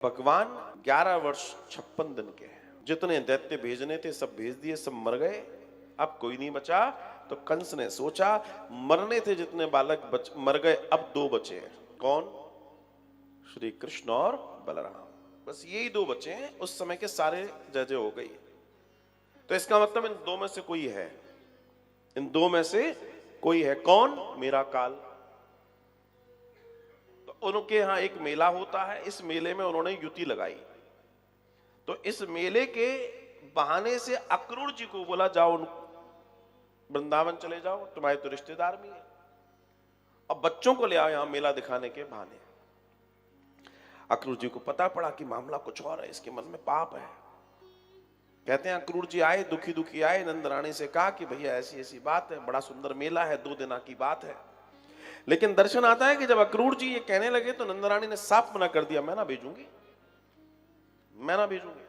भगवान 11 वर्ष 56 दिन के हैं। जितने दैत्य भेजने थे सब भेज दिए, सब मर गए, अब कोई नहीं बचा। तो कंस ने सोचा मरने थे जितने बालक मर गए, अब दो बचे हैं। कौन? श्री कृष्ण और बलराम, बस यही दो बचे हैं। उस समय के सारे जय हो गई। तो इसका मतलब इन दो में से कोई है, इन दो में से कोई है। कौन? मेरा काल। तो उनके यहां एक मेला होता है, इस मेले में उन्होंने युति लगाई। तो इस मेले के बहाने से अक्रूर जी को बोला जाओ वृंदावन चले जाओ, तुम्हारे तो रिश्तेदार भी है, अब बच्चों को ले आओ यहां मेला दिखाने के बहाने। अक्रूर जी को पता पड़ा कि मामला कुछ और है, इसके मन में पाप है। कहते हैं अक्रूर जी आए, दुखी दुखी आए, नंद रानी से कहा कि भैया ऐसी ऐसी बात है, बड़ा सुंदर मेला है, 2 दिन की बात है। लेकिन दर्शन आता है कि जब अक्रूर जी ये कहने लगे तो नंद रानी ने साफ मना कर दिया, मैं ना भेजूंगी, मैं ना भेजूंगी,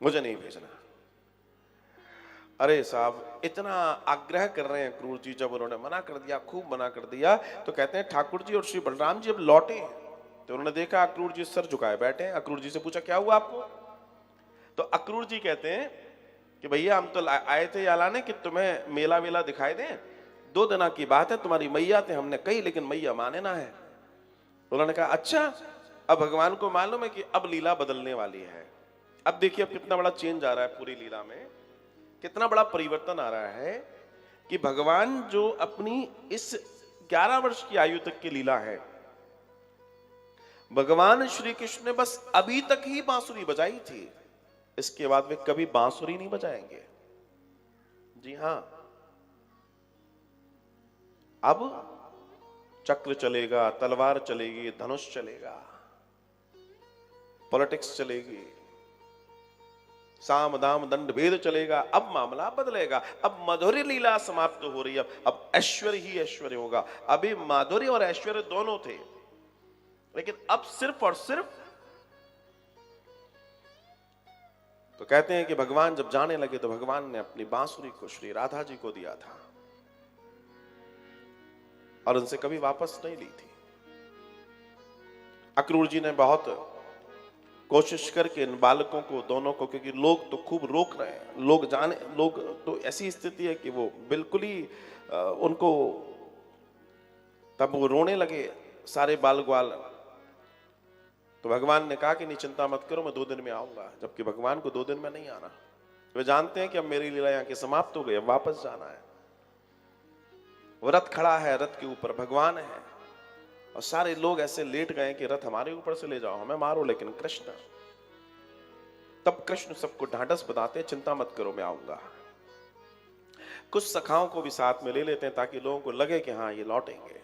मुझे नहीं भेजना। अरे साहब, इतना आग्रह कर रहे हैं अक्रूर जी, जब उन्होंने मना कर दिया, खूब मना कर दिया, तो कहते हैं ठाकुर जी और श्री बलराम जी अब लौटे तो उन्होंने देखा अक्रूर जी सर झुकाए बैठे हैं। अक्रूर जी से पूछा क्या हुआ आपको? तो अक्रूर जी कहते हैं कि भैया हम तो आए थे यहाँ लाने कि तुम्हें मेला वेला दिखाई दें, 2 दिन की बात है, तुम्हारी मैया थे, हमने कही लेकिन मैया माने ना है। उन्होंने कहा अच्छा, अब भगवान को मालूम है कि अब लीला बदलने वाली है। अब देखिए अब कितना बड़ा चेंज आ रहा है पूरी लीला में, कितना बड़ा परिवर्तन आ रहा है कि भगवान जो अपनी इस 11 वर्ष की आयु तक की लीला है, भगवान श्री कृष्ण ने बस अभी तक ही बांसुरी बजाई थी, इसके बाद वे कभी बांसुरी नहीं बजाएंगे। जी हां, अब चक्र चलेगा, तलवार चलेगी, धनुष चलेगा, पॉलिटिक्स चलेगी, साम दाम दंड भेद चलेगा। अब मामला बदलेगा, अब माधुर्य लीला समाप्त हो रही है, अब ऐश्वर्य ही ऐश्वर्य होगा। अभी माधुर्य और ऐश्वर्य दोनों थे, लेकिन अब सिर्फ और सिर्फ। तो कहते हैं कि भगवान जब जाने लगे तो भगवान ने अपनी बांसुरी को श्री राधा जी को दिया था और उनसे कभी वापस नहीं ली थी। अक्रूर जी ने बहुत कोशिश करके इन बालकों को, दोनों को, क्योंकि लोग तो खूब रोक रहे हैं, लोग तो ऐसी स्थिति है कि वो बिल्कुल ही उनको, तब वो रोने लगे सारे बाल ग्वाल। तो भगवान ने कहा कि नहीं चिंता मत करो, मैं 2 दिन में आऊंगा, जबकि भगवान को 2 दिन में नहीं आना। वे जानते हैं कि अब मेरी लीला यहाँ की समाप्त हो गई, अब वापस जाना है। वो रथ खड़ा है, रथ के ऊपर भगवान है और सारे लोग ऐसे लेट गए कि रथ हमारे ऊपर से ले जाओ, हमें मारो, लेकिन कृष्ण। तब कृष्ण सबको ढांढस बताते, चिंता मत करो मैं आऊंगा। कुछ सखाओं को भी साथ में ले लेते हैं ताकि लोगों को लगे कि हाँ ये लौटेंगे।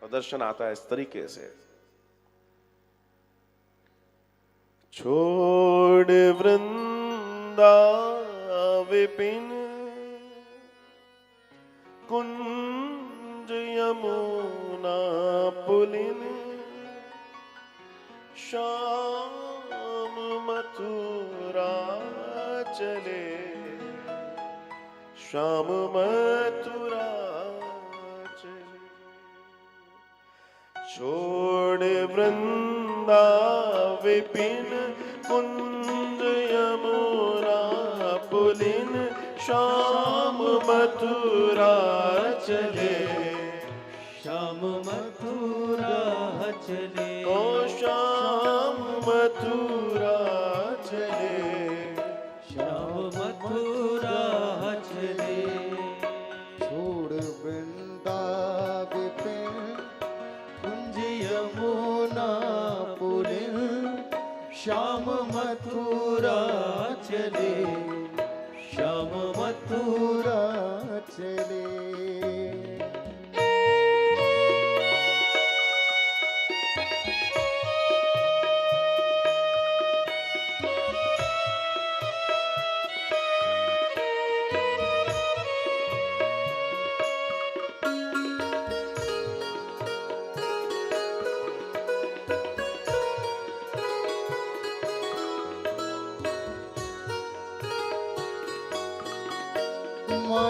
और दर्शन आता है इस तरीके से, छोड़ वृंदा विपिन कुंज यमुना पुलिन, श्याम मथुरा चले, श्याम मथुरा चले। छोड़ वृंदा विपिन कुंज यमुना पुलिन, श्याम मथुरा चले, श्याम मथुरा चले, ओ श्याम मथुरा चले, श्याम मथुरा चले। छोड़ वृंदा विपिन कुंज यमुना पुलिन, श्याम मथुरा चले, श्याम मथुरा चले।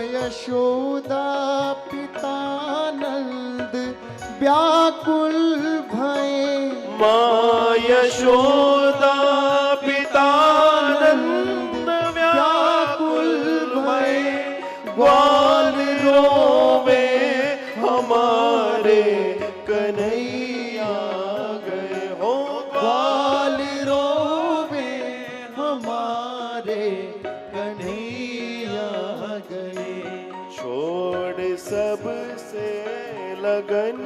यशोदा पिता नंद व्याकुल भय, माँ यशोदा पिता नंद व्याकुल भय, ग्वाल रोवे हमारे कन्हैया गए हो। ग्वाल रोवे हमारे कन्हैया गए। छोड़ सब से लगन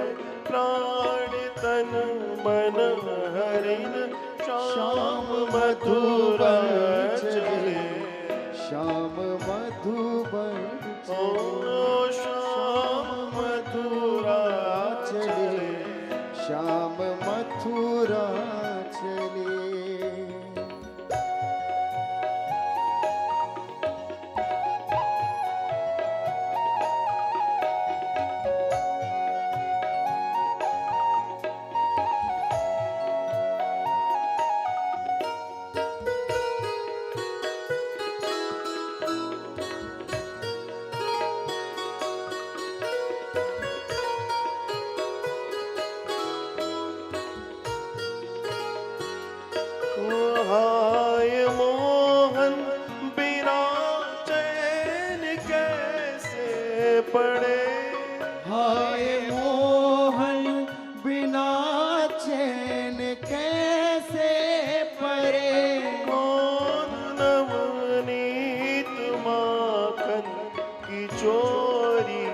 प्राण तन मन हरिन, श्याम मथुरा चले। श्याम मधुबन ओ श्याम मथुरा चले। श्याम मथुरा चले। हाय मोहन बिना चैन कैसे पड़े। हाय मोहन बिना चैन कैसे पड़े। कौन नवनीत माखन की चोरी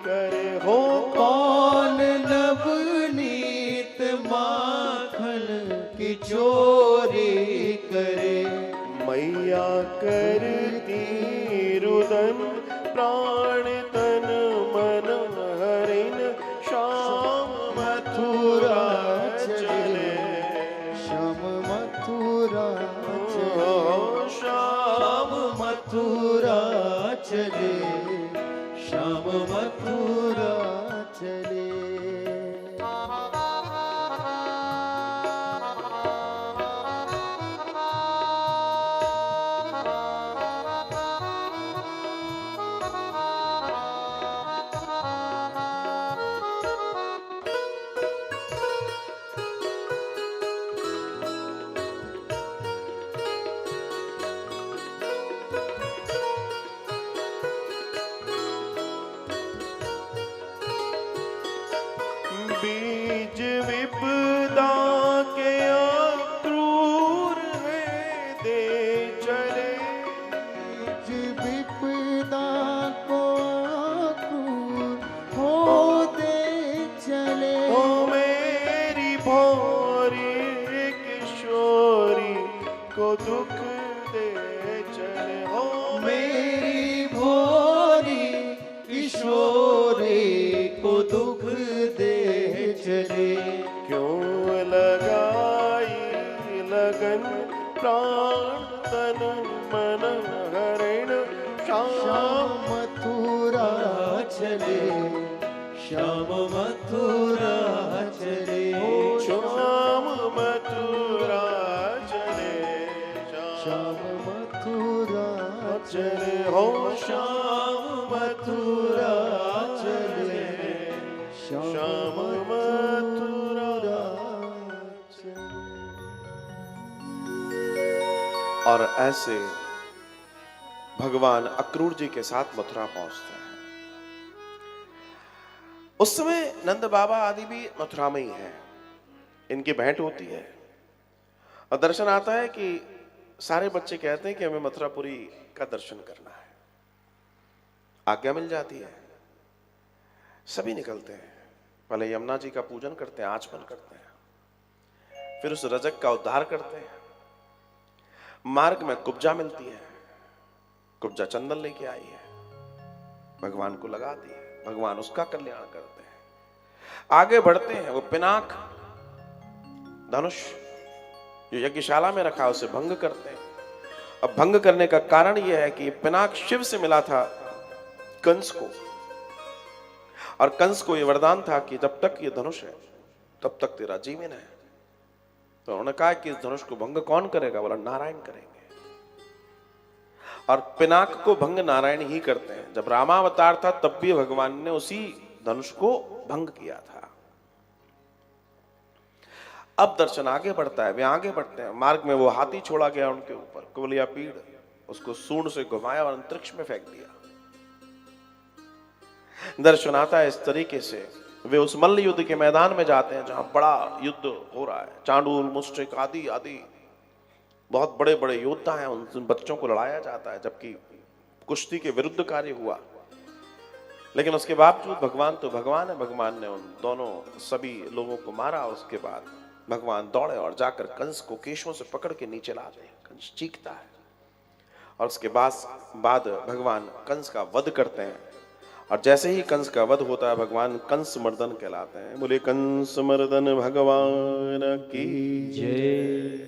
करे हो। कौन नवनीत माखन की चोरी करे। मैया करती रुदन प्राण तन मन हरिन, श्याम मथुरा चले। श्याम मथुरा चले। ओ श्याम मथुरा चले। श्याम मथुरा चले। बीज विपदा के अक्रूर में दे चले। बीज विपदा को क्रूर हो दे चले। ओ मेरी भोरी किशोरी को दुख दे चले हो। मेरी भोरी किशोरी को दुख दे चले। क्यों लगाई लगन प्राण तन मन हरिण, श्याम मथुरा चले। श्याम मथुरा चले। श्याम मथुरा चले। श्याम मथुरा चले हो। श्याम मथुरा चले। श्याम मथुरा चले। और ऐसे भगवान अक्रूर जी के साथ मथुरा पहुंचते हैं। उस समय नंद बाबा आदि भी मथुरा में ही हैं। इनकी भेंट होती है और दर्शन आता है कि सारे बच्चे कहते हैं कि हमें मथुरापुरी का दर्शन करना है। आज्ञा मिल जाती है, सभी निकलते हैं। पहले यमुना जी का पूजन करते हैं, आचमन करते हैं, फिर उस रजक का उद्धार करते हैं। मार्ग में कुब्जा मिलती है, कुब्जा चंदन लेके आई है, भगवान को लगाती है, भगवान उसका कल्याण करते हैं। आगे बढ़ते हैं, वो पिनाक धनुष जो यज्ञशाला में रखा उसे भंग करते हैं। अब भंग करने का कारण यह है कि ये पिनाक शिव से मिला था कंस को, और कंस को यह वरदान था कि जब तक ये धनुष है तब तक तेरा जीवन है। तो उन्होंने कहा कि इस धनुष को भंग कौन करेगा? बोला नारायण करेंगे। और पिनाक को भंग नारायण ही करते हैं। जब रामावतार था तब भी भगवान ने उसी धनुष को भंग किया था। अब दर्शन आगे बढ़ता है, वे आगे बढ़ते हैं। मार्ग में वो हाथी छोड़ा गया उनके ऊपर, कुवलिया पीड़, उसको सूंड से घुमाया और अंतरिक्ष में फेंक दिया। दर्शन आता है इस तरीके से। वे उस मल्ल युद्ध के मैदान में जाते हैं जहां बड़ा युद्ध हो रहा है, चांडूल, मुष्टिक आदि आदि बहुत बड़े बड़े योद्धा हैं, उन बच्चों को लड़ाया जाता है, जबकि कुश्ती के विरुद्ध कार्य हुआ। लेकिन उसके बावजूद भगवान तो भगवान है, भगवान ने उन दोनों सभी लोगों को मारा। उसके बाद भगवान दौड़े और जाकर कंस को केशों से पकड़ के नीचे लाते हैं। कंस चीखता है और उसके बाद भगवान कंस का वध करते हैं। और जैसे ही कंस का वध होता है, भगवान कंस मर्दन कहलाते हैं। बोले कंस मर्दन भगवान की जय।